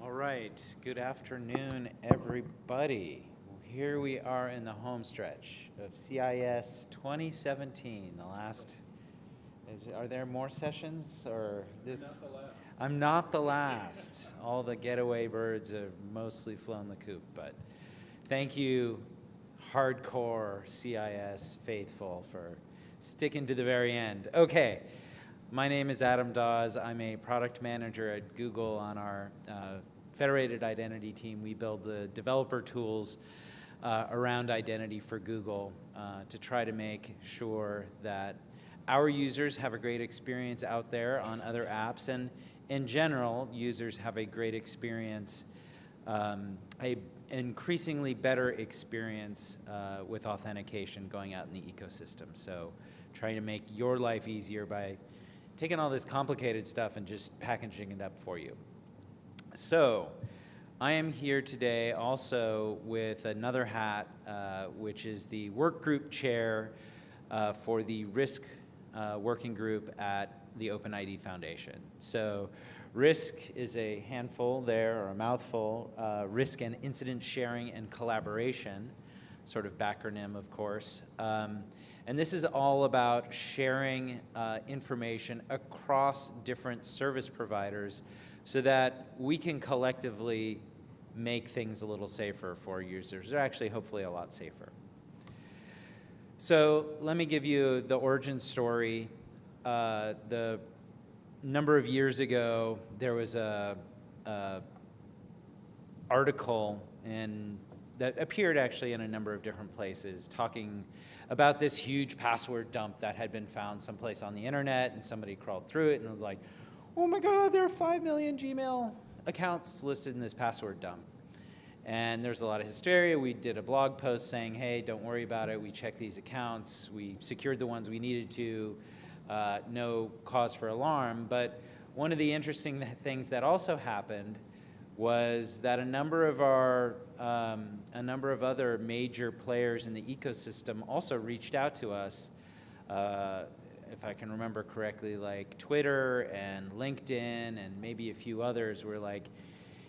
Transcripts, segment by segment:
All right, good afternoon, everybody. Here we are in the home stretch of CIS 2017, the last, are there more sessions or this? You're not the last. I'm not the last. All the getaway birds have mostly flown the coop, but thank you, hardcore CIS faithful, for sticking to the very end. Okay. My name is Adam Dawes. I'm a product manager at Google on our federated identity team. We build the developer tools around identity for Google to try to make sure that our users have a great experience out there on other apps, and in general, users have a great experience, a increasingly better experience with authentication going out in the ecosystem. So trying to make your life easier by taking all this complicated stuff and just packaging it up for you. So I am here today also with another hat, which is the work group chair for the RISC working group at the OpenID Foundation. So RISC is a handful there, or a mouthful, Risk and Incident Sharing and Collaboration, sort of backronym, of course. And this is all about sharing information across different service providers so that we can collectively make things a little safer for users, or actually hopefully a lot safer. So let me give you the origin story. The number of years ago, there was a article that appeared actually in a number of different places talking about this huge password dump that had been found someplace on the internet, and somebody crawled through it and was like, oh my God, there are 5 million Gmail accounts listed in this password dump. And there's a lot of hysteria. We did a blog post saying, hey, don't worry about it. We checked these accounts. We secured the ones we needed to. No cause for alarm. But one of the interesting things that also happened was that a number of other major players in the ecosystem also reached out to us, if I can remember correctly, like Twitter and LinkedIn and maybe a few others were like,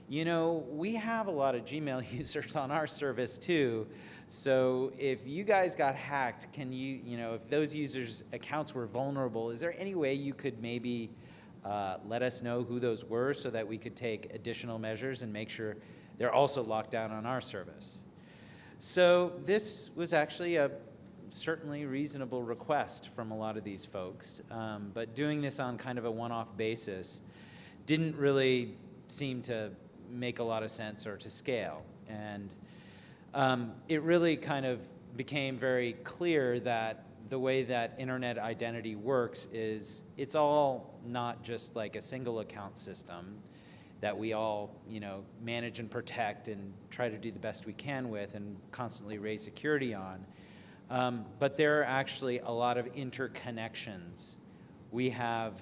you know, we have a lot of Gmail users on our service too, so if you guys got hacked, can you, if those users' accounts were vulnerable, is there any way you could maybe let us know who those were so that we could take additional measures and make sure they're also locked down on our service? So this was actually a certainly reasonable request from a lot of these folks, but doing this on kind of a one-off basis didn't really seem to make a lot of sense or to scale. And it really kind of became very clear that the way that internet identity works is it's all not just like a single account system that we all, manage and protect and try to do the best we can with and constantly raise security on. But there are actually a lot of interconnections. We have,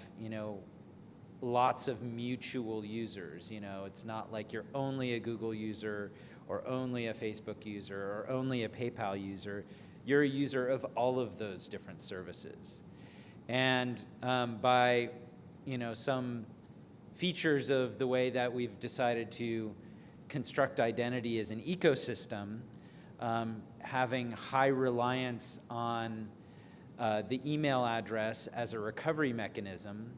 lots of mutual users. It's not like you're only a Google user or only a Facebook user or only a PayPal user. You're a user of all of those different services. And by, some features of the way that we've decided to construct identity as an ecosystem, having high reliance on the email address as a recovery mechanism,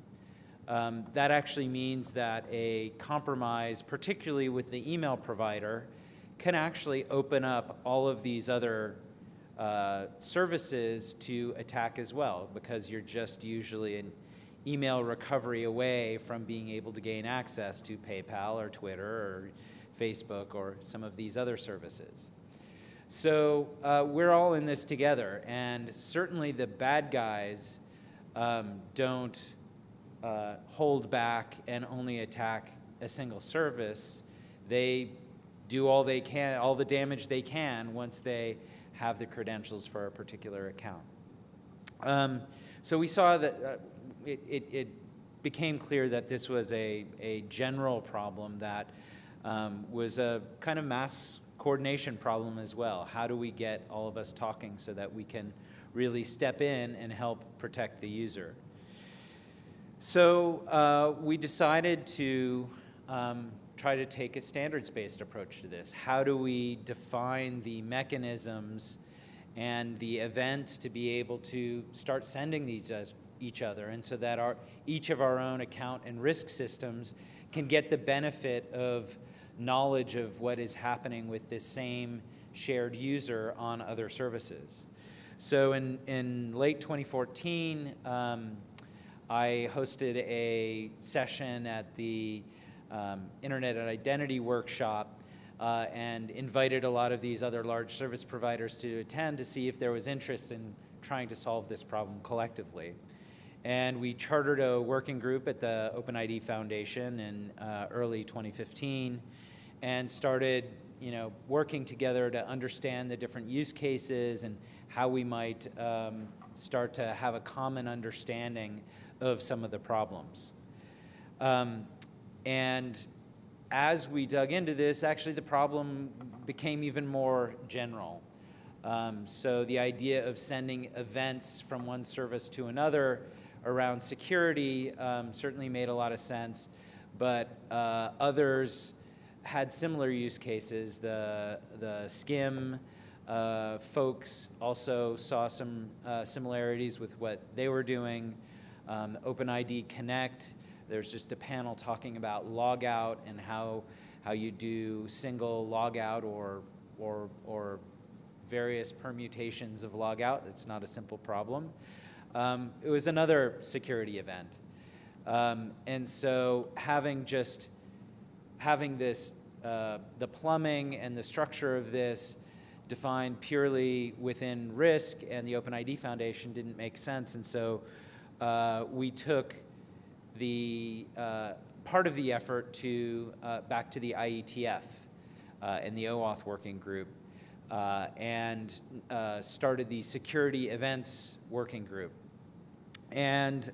that actually means that a compromise, particularly with the email provider, can actually open up all of these other services to attack as well, because you're just usually an email recovery away from being able to gain access to PayPal or Twitter or Facebook or some of these other services. So we're all in this together, and certainly the bad guys don't hold back and only attack a single service. They do all they can, all the damage they can once they have the credentials for a particular account. So we saw that it became clear that this was a general problem that was a kind of mass coordination problem as well. How do we get all of us talking so that we can really step in and help protect the user? So we decided to try to take a standards-based approach to this. How do we define the mechanisms and the events to be able to start sending these each other, and so that each of our own account and risk systems can get the benefit of knowledge of what is happening with this same shared user on other services. So in late 2014, I hosted a session at the Internet and Identity Workshop and invited a lot of these other large service providers to attend to see if there was interest in trying to solve this problem collectively. And we chartered a working group at the OpenID Foundation in early 2015 and started working together to understand the different use cases and how we might start to have a common understanding of some of the problems. And as we dug into this, actually the problem became even more general. So the idea of sending events from one service to another around security certainly made a lot of sense, but others had similar use cases. The SCIM folks also saw some similarities with what they were doing. OpenID Connect, there's just a panel talking about logout and how you do single logout or various permutations of logout. It's not a simple problem. It was another security event. And so having this, the plumbing and the structure of this defined purely within RISC and the OpenID Foundation didn't make sense. And so we took the part of the effort back to the IETF and the OAuth working group and started the Security Events working group. And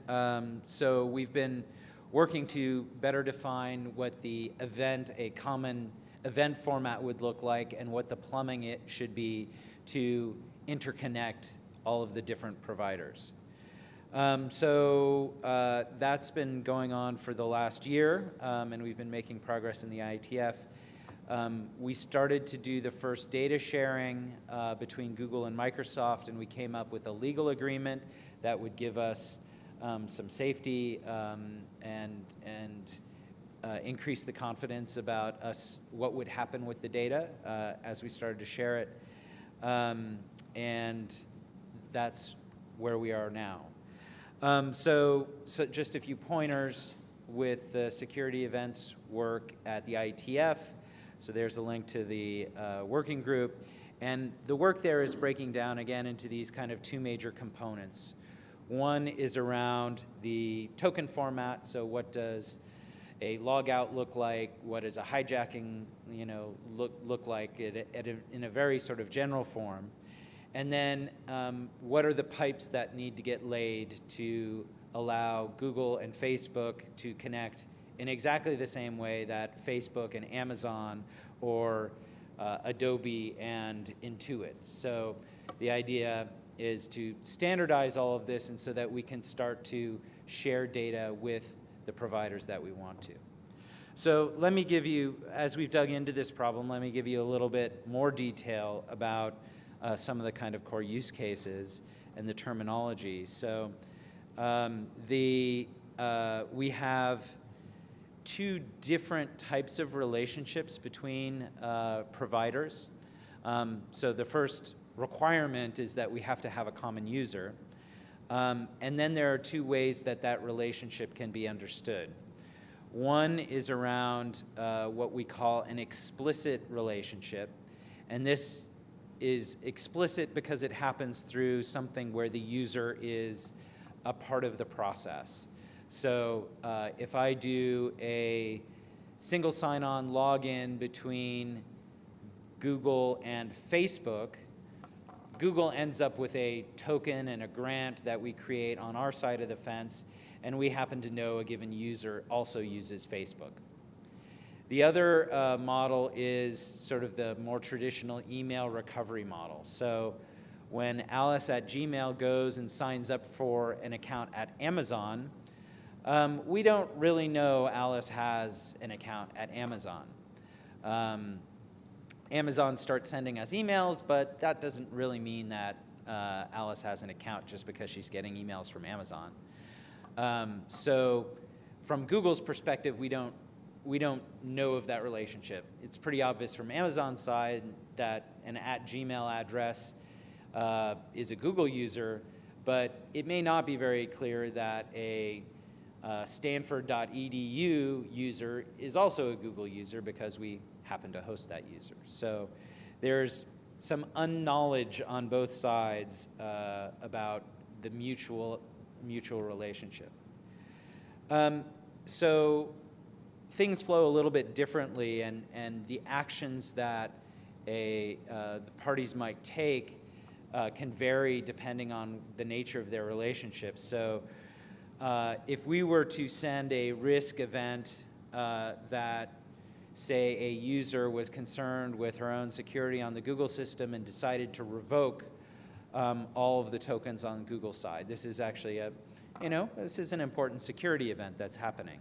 so we've been working to better define what the a common event format would look like and what the plumbing it should be to interconnect all of the different providers. So that's been going on for the last year, and we've been making progress in the IETF. We started to do the first data sharing between Google and Microsoft, and we came up with a legal agreement that would give us some safety and increase the confidence about what would happen with the data as we started to share it. And that's where we are now. So just a few pointers with the security events work at the IETF. So there's a link to the working group. And the work there is breaking down, again, into these kind of two major components. One is around the token format. So what does a logout look like? What does a hijacking look like in a very sort of general form? And then what are the pipes that need to get laid to allow Google and Facebook to connect in exactly the same way that Facebook and Amazon or Adobe and Intuit. So the idea is to standardize all of this and so that we can start to share data with the providers that we want to. So let me give you, as we've dug into this problem, let me give you a little bit more detail about some of the kind of core use cases and the terminology. So we have two different types of relationships between providers. So the first requirement is that we have to have a common user. And then there are two ways that that relationship can be understood. One is around what we call an explicit relationship. And this is explicit because it happens through something where the user is a part of the process. So if I do a single sign-on login between Google and Facebook, Google ends up with a token and a grant that we create on our side of the fence, and we happen to know a given user also uses Facebook. The other model is sort of the more traditional email recovery model. So when Alice at Gmail goes and signs up for an account at Amazon, We don't really know Alice has an account at Amazon. Amazon starts sending us emails, but that doesn't really mean that Alice has an account just because she's getting emails from Amazon. So from Google's perspective, we don't know of that relationship. It's pretty obvious from Amazon's side that an @Gmail address is a Google user, but it may not be very clear that a Stanford.edu user is also a Google user because we happen to host that user. So there's some unknowledge on both sides about the mutual relationship. So things flow a little bit differently, and the actions that the parties might take can vary depending on the nature of their relationship. So if we were to send a RISC event that, say, a user was concerned with her own security on the Google system and decided to revoke all of the tokens on Google side, this is actually this is an important security event that's happening.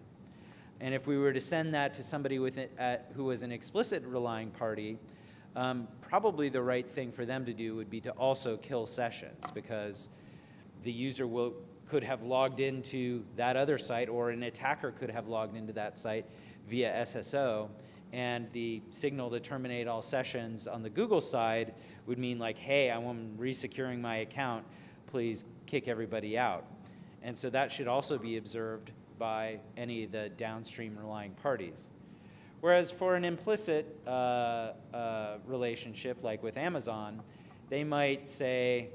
And if we were to send that to somebody who was an explicit relying party, probably the right thing for them to do would be to also kill sessions, because the user could have logged into that other site, or an attacker could have logged into that site via SSO, and the signal to terminate all sessions on the Google side would mean like, hey, I'm resecuring my account, please kick everybody out. And so that should also be observed by any of the downstream relying parties. Whereas for an implicit relationship, like with Amazon, they might say,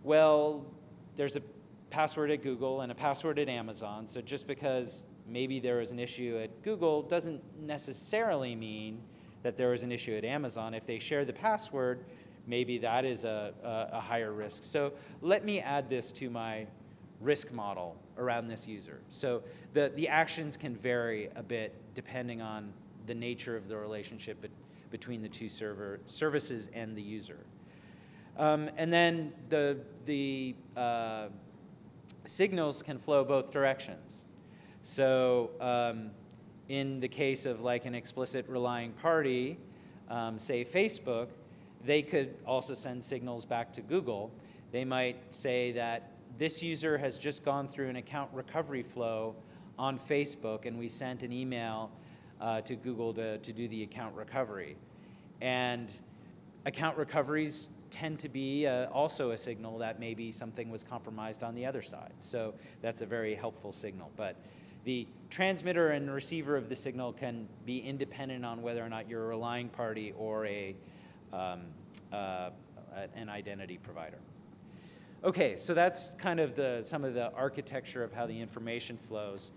well, there's a password at Google and a password at Amazon, so just because maybe there was an issue at Google doesn't necessarily mean that there was an issue at Amazon. If they share the password, maybe that is a higher risk. So let me add this to my risk model around this user. So the actions can vary a bit depending on the nature of the relationship between the two services and the user. And then the signals can flow both directions. So in the case of like an explicit relying party, say Facebook, they could also send signals back to Google. They might say that this user has just gone through an account recovery flow on Facebook, and we sent an email to Google to do the account recovery. And account recoveries tend to be also a signal that maybe something was compromised on the other side. So that's a very helpful signal. But the transmitter and receiver of the signal can be independent on whether or not you're a relying party or an identity provider. Okay, so that's kind of some of the architecture of how the information flows.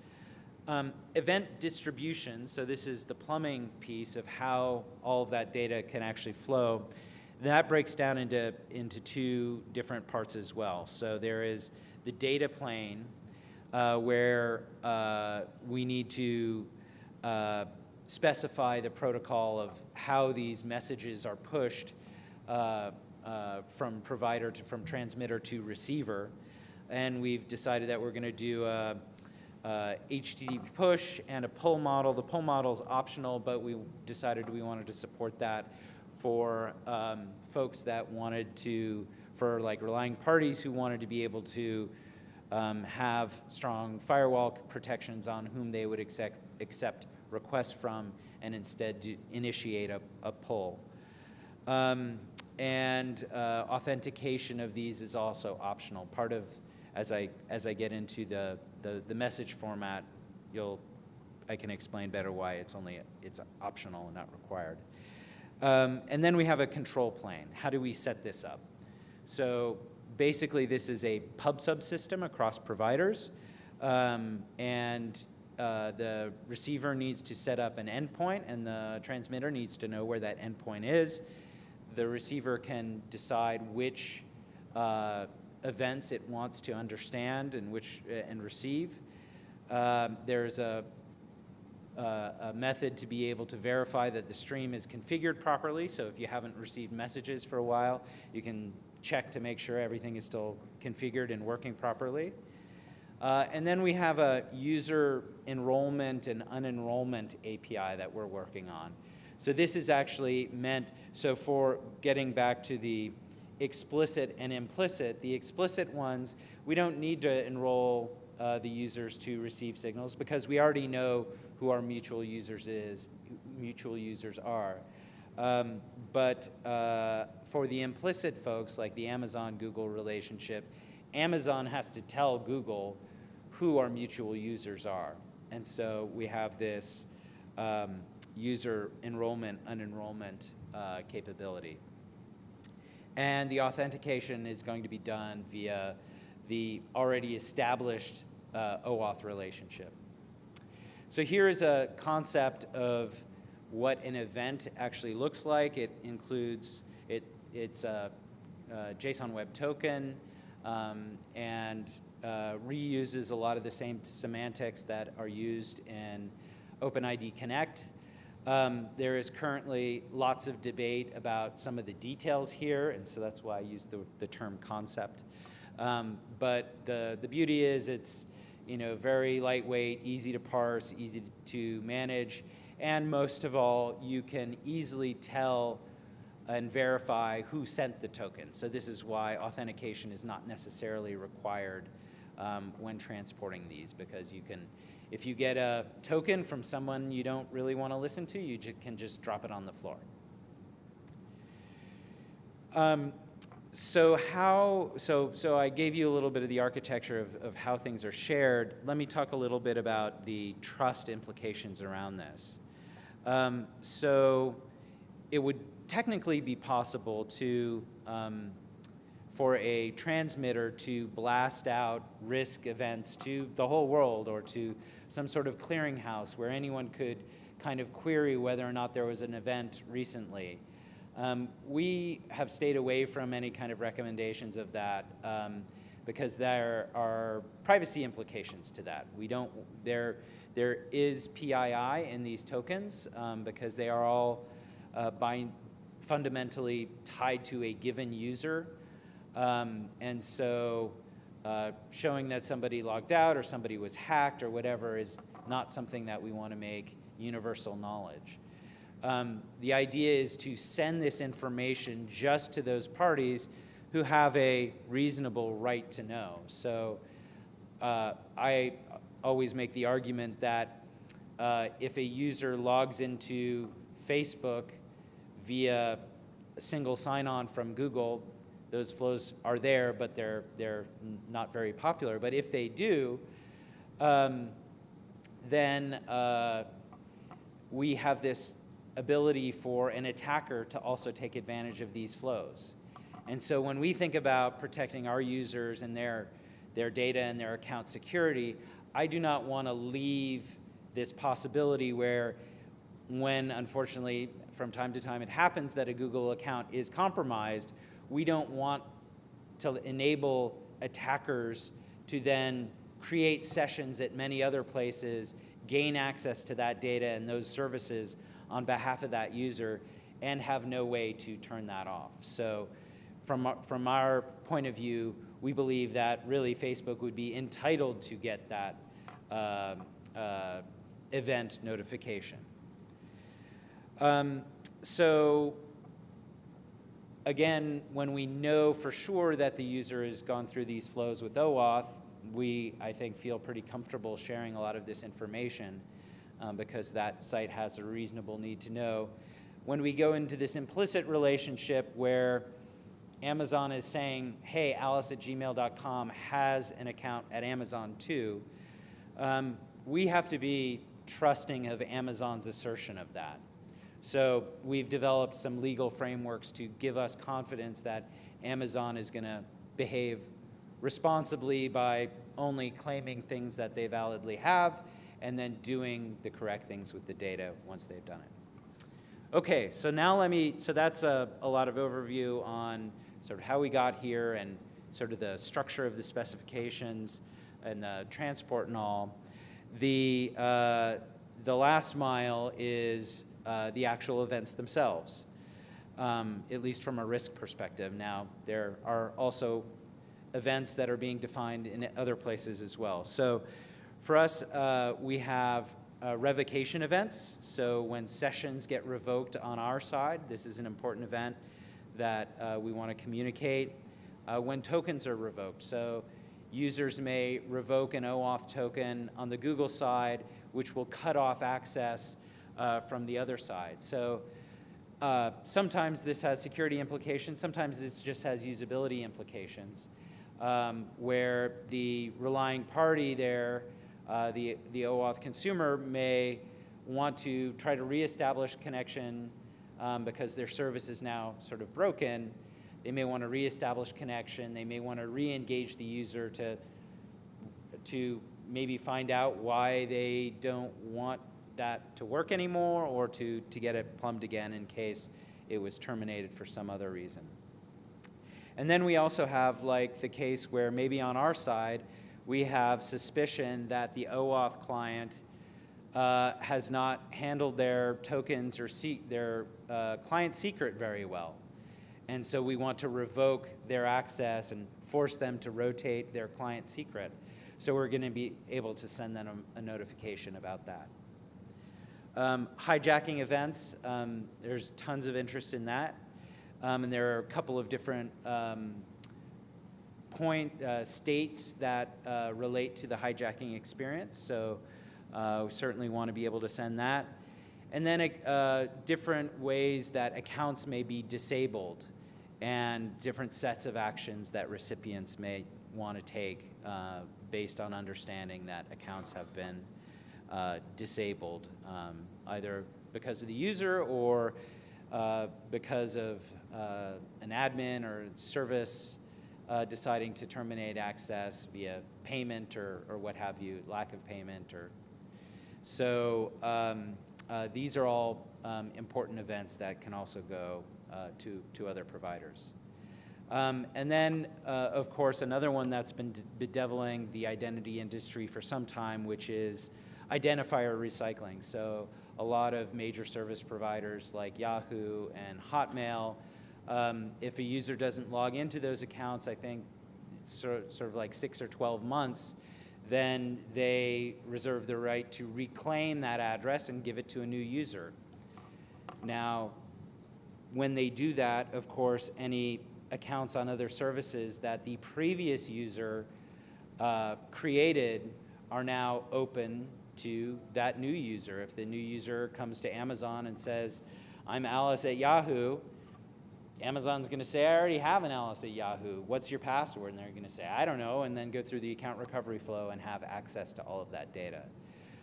Event distribution, so this is the plumbing piece of how all of that data can actually flow. That breaks down into two different parts as well. So there is the data plane, where we need to specify the protocol of how these messages are pushed from transmitter to receiver. And we've decided that we're going to do a HTTP push and a pull model. The pull model is optional, but we decided we wanted to support that for folks that wanted to, for like relying parties who wanted to be able to have strong firewall protections on whom they would accept requests from, and instead initiate a pull. And authentication of these is also optional. Part of, as I get into the message format, I can explain better why it's optional and not required. And then we have a control plane. How do we set this up? So basically, this is a pub subsystem across providers, and the receiver needs to set up an endpoint, and the transmitter needs to know where that endpoint is. The receiver can decide which events it wants to understand and receive. There's a method to be able to verify that the stream is configured properly. So if you haven't received messages for a while, you can check to make sure everything is still configured and working properly. And then we have a user enrollment and unenrollment API that we're working on. So this is actually meant, so for getting back to the explicit and implicit, the explicit ones, we don't need to enroll the users to receive signals because we already know who our mutual users are. But for the implicit folks, like the Amazon-Google relationship, Amazon has to tell Google who our mutual users are. And so we have this user enrollment, unenrollment capability. And the authentication is going to be done via the already established OAuth relationship. So here is a concept of what an event actually looks like. It includes, it's a JSON Web Token and reuses a lot of the same semantics that are used in OpenID Connect. There is currently lots of debate about some of the details here, and so that's why I use the term concept. But the beauty is it's very lightweight, easy to parse, easy to manage, and most of all, you can easily tell and verify who sent the token. So this is why authentication is not necessarily required when transporting these, because you can, if you get a token from someone you don't really want to listen to, you can just drop it on the floor. So I gave you a little bit of the architecture of how things are shared. Let me talk a little bit about the trust implications around this. So it would technically be possible to, for a transmitter to blast out RISC events to the whole world or to some sort of clearinghouse where anyone could kind of query whether or not there was an event recently. We have stayed away from any kind of recommendations of that because there are privacy implications to that. We don't, there is PII in these tokens because they are all fundamentally tied to a given user. And so showing that somebody logged out or somebody was hacked or whatever is not something that we want to make universal knowledge. The idea is to send this information just to those parties who have a reasonable right to know. So I always make the argument that if a user logs into Facebook via a single sign-on from Google, those flows are there, but they're not very popular. But if they do, then we have this ability for an attacker to also take advantage of these flows. And so when we think about protecting our users and their data and their account security, I do not want to leave this possibility where when, unfortunately, from time to time it happens that a Google account is compromised, we don't want to enable attackers to then create sessions at many other places, gain access to that data and those services on behalf of that user, and have no way to turn that off. So from our point of view, we believe that really Facebook would be entitled to get that event notification. So again, when we know for sure that the user has gone through these flows with OAuth, we, I think, feel pretty comfortable sharing a lot of this information because that site has a reasonable need to know. When we go into this implicit relationship where Amazon is saying, hey, alice@gmail.com has an account at Amazon too, we have to be trusting of Amazon's assertion of that. So we've developed some legal frameworks to give us confidence that Amazon is going to behave responsibly by only claiming things that they validly have and then doing the correct things with the data once they've done it. Okay, so now so that's a lot of overview on sort of how we got here and sort of the structure of the specifications and the transport and all. The last mile is the actual events themselves, at least from a RISC perspective. Now, there are also events that are being defined in other places as well. So for us, we have revocation events. So when sessions get revoked on our side, this is an important event that we want to communicate. When tokens are revoked, so users may revoke an OAuth token on the Google side, which will cut off access from the other side. So sometimes this has security implications, sometimes this just has usability implications, where the relying party there, the OAuth consumer, may want to try to reestablish connection because their service is now sort of broken. They may want to reestablish connection. They may want to re-engage the user to maybe find out why they don't want that to work anymore, or to get it plumbed again in case it was terminated for some other reason. And then we also have like the case where maybe on our side we have suspicion that the OAuth client has not handled their tokens or their client secret very well. And so we want to revoke their access and force them to rotate their client secret. So we're going to be able to send them a notification about that. Hijacking events, there's tons of interest in that. And there are a couple of different states that relate to the hijacking experience. So we certainly want to be able to send that. And then different ways that accounts may be disabled, and different sets of actions that recipients may want to take based on understanding that accounts have been disabled, either because of the user or because of an admin or service deciding to terminate access via payment or what have you, lack of payment. So these are all important events that can also go to other providers. And then, of course, another one that's been bedeviling the identity industry for some time, which is identifier recycling. So a lot of major service providers like Yahoo and Hotmail, if a user doesn't log into those accounts, I think it's sort of like 6 or 12 months, then they reserve the right to reclaim that address and give it to a new user. Now, when they do that, of course, any accounts on other services that the previous user created are now open to that new user. If the new user comes to Amazon and says, I'm Alice at Yahoo, Amazon's going to say, I already have an Alice at Yahoo. What's your password? And they're going to say, I don't know, and then go through the account recovery flow and have access to all of that data.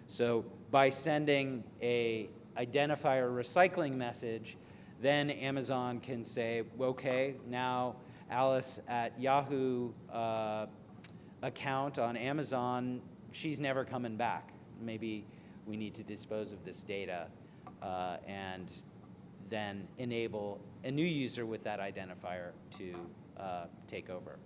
So by sending a identifier recycling message, then Amazon can say, okay, now Alice at Yahoo account on Amazon, she's never coming back. Maybe we need to dispose of this data and then enable a new user with that identifier to take over.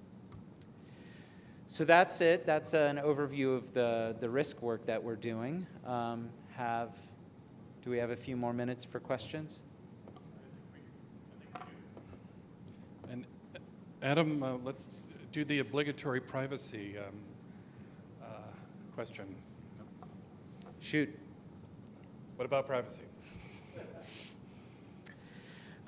So that's it. That's an overview of the RISC work that we're doing. Do we have a few more minutes for questions? And Adam, let's do the obligatory privacy question. Shoot. What about privacy?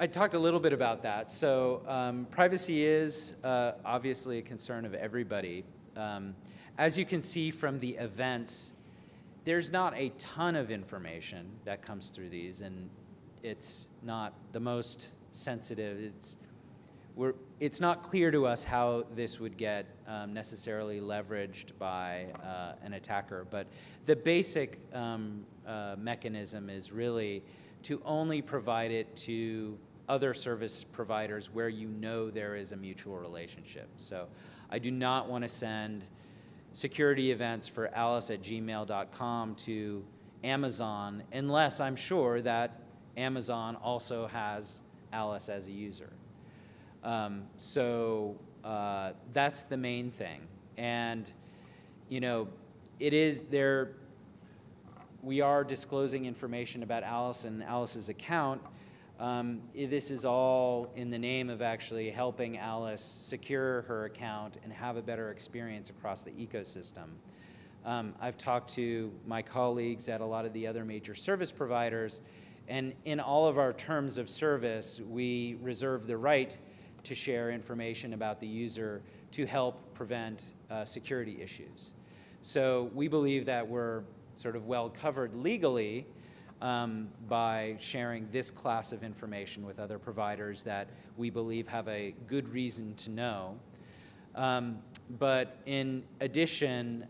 I talked a little bit about that. So privacy is obviously a concern of everybody. As you can see from the events, there's not a ton of information that comes through these, and it's not the most sensitive. It's not clear to us how this would get necessarily leveraged by an attacker, but the basic mechanism is really to only provide it to other service providers where you know there is a mutual relationship. So I do not want to send security events for alice@gmail.com to Amazon unless I'm sure that Amazon also has Alice as a user. So that's the main thing. And, you know, it is there, we are disclosing information about Alice and Alice's account, This is all in the name of actually helping Alice secure her account and have a better experience across the ecosystem. I've talked to my colleagues at a lot of the other major service providers, and in all of our terms of service, we reserve the right to share information about the user to help prevent security issues. So we believe that we're sort of well covered legally by sharing this class of information with other providers that we believe have a good reason to know. But in addition,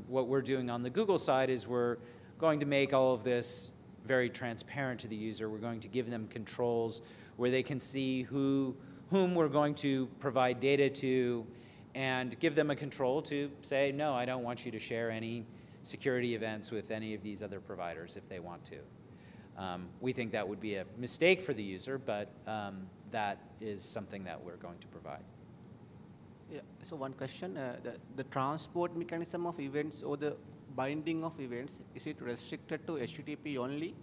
what we're doing on the Google side is we're going to make all of this very transparent to the user. We're going to give them controls where they can see whom we're going to provide data to, and give them a control to say, no, I don't want you to share any security events with any of these other providers if they want to. We think that would be a mistake for the user, but that is something that we're going to provide. Yeah, so one question, the transport mechanism of events or the binding of events, is it restricted to HTTP only?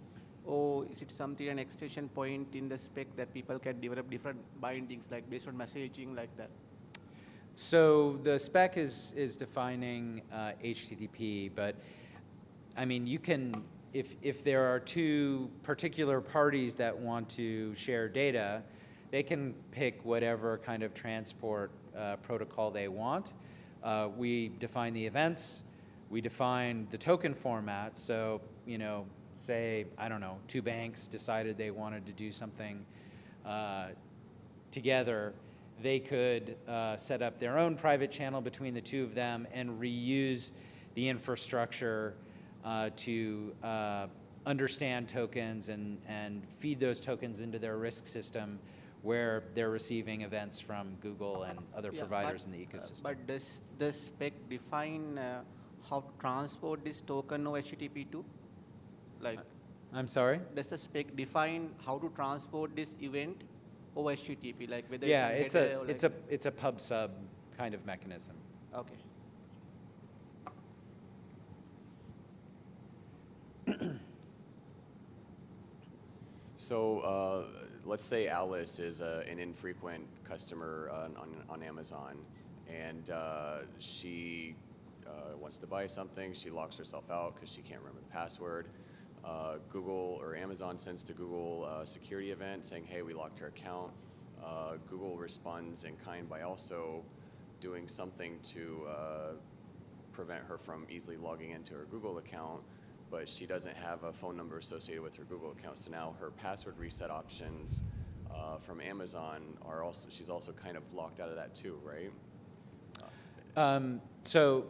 Or is it something, an extension point in the spec that people can develop different bindings, like based on messaging, like that? So the spec is defining HTTP, but I mean, you can, if there are two particular parties that want to share data, they can pick whatever kind of transport protocol they want. We define the events, we define the token format, so, you know, say, I don't know, two banks decided they wanted to do something together, they could set up their own private channel between the two of them and reuse the infrastructure to understand tokens and feed those tokens into their RISC system where they're receiving events from Google and other providers in the ecosystem. But does the spec define how to transport this token over HTTP too? Like, I'm sorry? does the spec define how to transport this event over HTTP? Like whether Yeah, it's a header or like it's a pub sub kind of mechanism. Okay. So let's say Alice is an infrequent customer on Amazon, and she wants to buy something. She locks herself out because she can't remember the password. Google or Amazon sends to Google a security event saying, hey, we locked her account. Google responds in kind by also doing something to prevent her from easily logging into her Google account, but she doesn't have a phone number associated with her Google account. So now her password reset options from Amazon are also, she's also kind of locked out of that too, right? So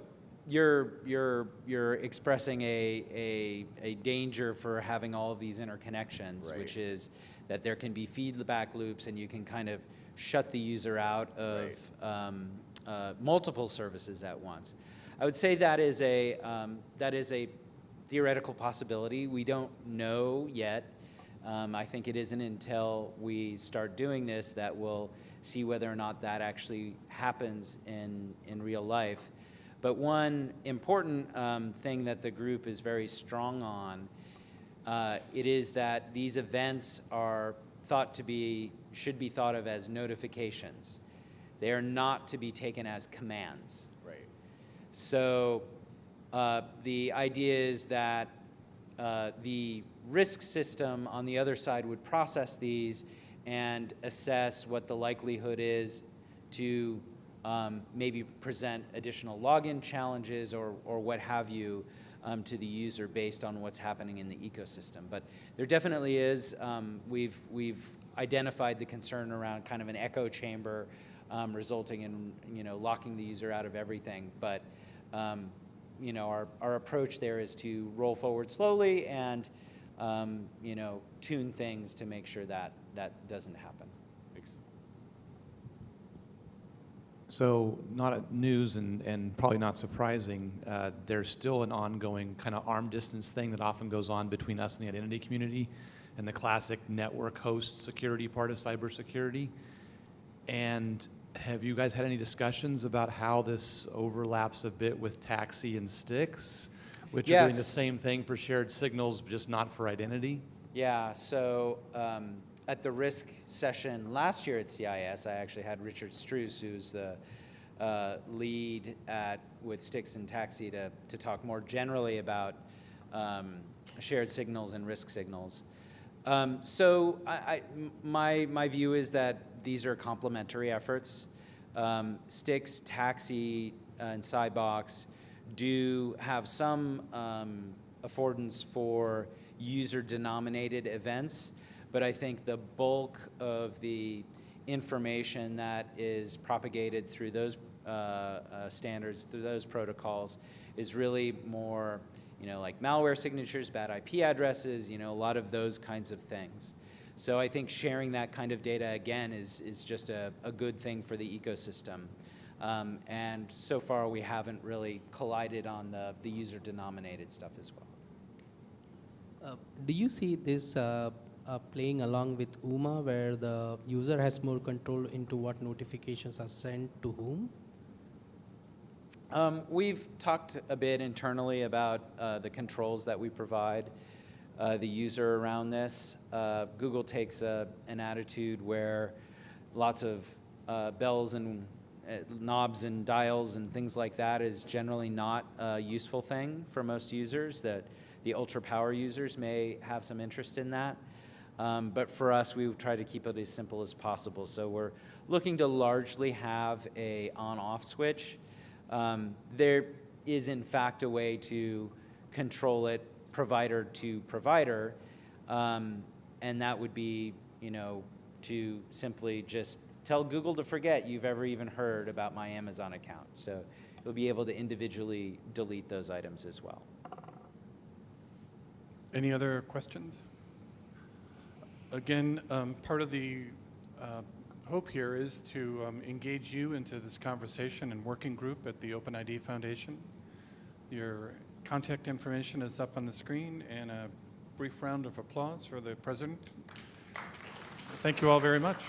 you're expressing a danger for having all of these interconnections, Right. which is that there can be feedback loops and you can kind of shut the user out of multiple services at once. I would say that is a theoretical possibility. We don't know yet. I think it isn't until we start doing this that we'll see whether or not that actually happens in real life. But one important thing that the group is very strong on, it is that these events are thought to be, should be thought of as notifications. They are not to be taken as commands. Right. So the idea is that the RISC system on the other side would process these and assess what the likelihood is to maybe present additional login challenges or what have you to the user based on what's happening in the ecosystem. But there definitely is, we've identified the concern around kind of an echo chamber resulting in, you know, locking the user out of everything. But you know, our approach there is to roll forward slowly and you know, tune things to make sure that that doesn't happen. Thanks. So not news and probably not surprising, there's still an ongoing kind of arm distance thing that often goes on between us and the identity community and the classic network host security part of cybersecurity. And have you guys had any discussions about how this overlaps a bit with Taxi and Styx, which are doing the Yes. same thing for shared signals, but just not for identity? Yeah, so at the RISC session last year at CIS, I actually had Richard Struess, who's the lead with Styx and Taxi, to talk more generally about shared signals and RISC signals. So my view is that these are complementary efforts. Styx, Taxi, and Sidebox do have some affordance for user-denominated events, but I think the bulk of the information that is propagated through those standards, through those protocols, is really more, like malware signatures, bad IP addresses, a lot of those kinds of things. So I think sharing that kind of data, again, is just a good thing for the ecosystem. And so far, we haven't really collided on the user-denominated stuff as well. Do you see this playing along with UMA, where the user has more control into what notifications are sent to whom? We've talked a bit internally about the controls that we provide the user around this. Google takes an attitude where lots of bells and knobs and dials and things like that is generally not a useful thing for most users, that the ultra power users may have some interest in that. But for us, we try to keep it as simple as possible. So we're looking to largely have a on-off switch. There is, in fact, a way to control it provider to provider, and that would be, to simply just tell Google to forget you've ever even heard about my Amazon account. So you'll be able to individually delete those items as well. Any other questions? Again, part of the hope here is to engage you into this conversation and working group at the OpenID Foundation. Your contact information is up on the screen, and a brief round of applause for the president. Thank you all very much.